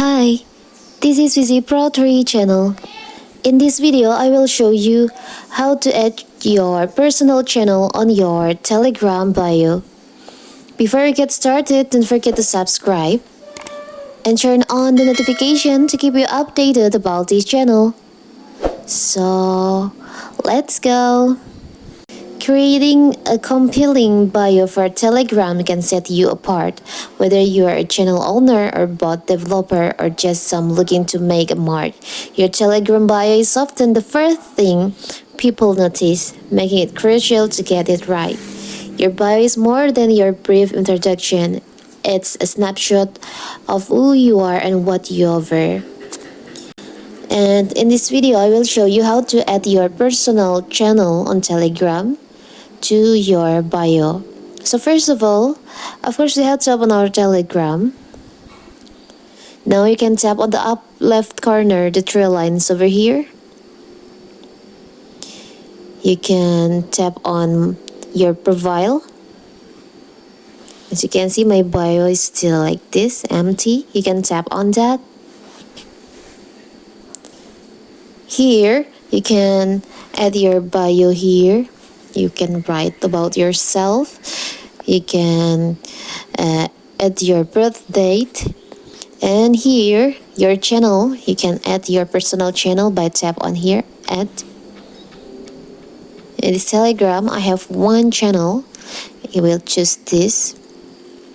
Hi, this is Vizi Pro 3 channel. In this video, I will show you how to add your personal channel on your Telegram bio. Before we get started, don't forget to subscribe and turn on the notification to keep you updated about this channel. So, let's go! Creating a compelling bio for Telegram can set you apart, whether you are a channel owner or bot developer or just some looking to make a mark. Your Telegram bio is often the first thing people notice, making it crucial to get it right. Your bio is more than your brief introduction. It's a snapshot of who you are and what you offer. And in this video, I will show you how to add your personal channel on Telegram to your bio. So first of all, of course, we have to open our Telegram. Now you can tap on the up left corner, the three lines over here. You can tap on your profile. As you can see, my bio is still like this, empty. You can tap on that. Here, you can add your bio here. You can write about yourself. You can add your birth date. And here, your channel. You can add your personal channel by tap on here, add. In this Telegram, I have one channel. You will choose this.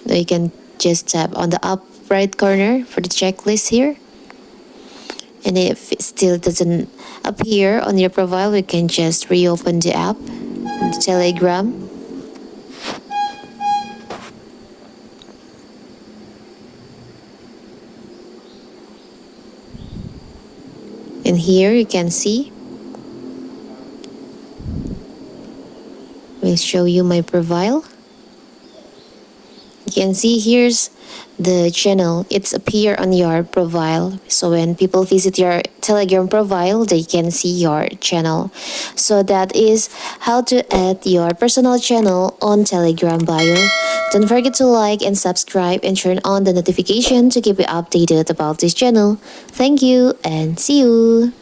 Now you can just tap on the up right corner for the checklist here. And if it still doesn't appear on your profile, we can just reopen the app, the Telegram. And here you can see, we'll show you my profile. You can see here's the channel. It's appear on your profile. So when people visit your Telegram profile, they can see your channel. So that is how to add your personal channel on Telegram bio. Don't forget to like and subscribe and turn on the notification to keep you updated about this channel. Thank you and see you!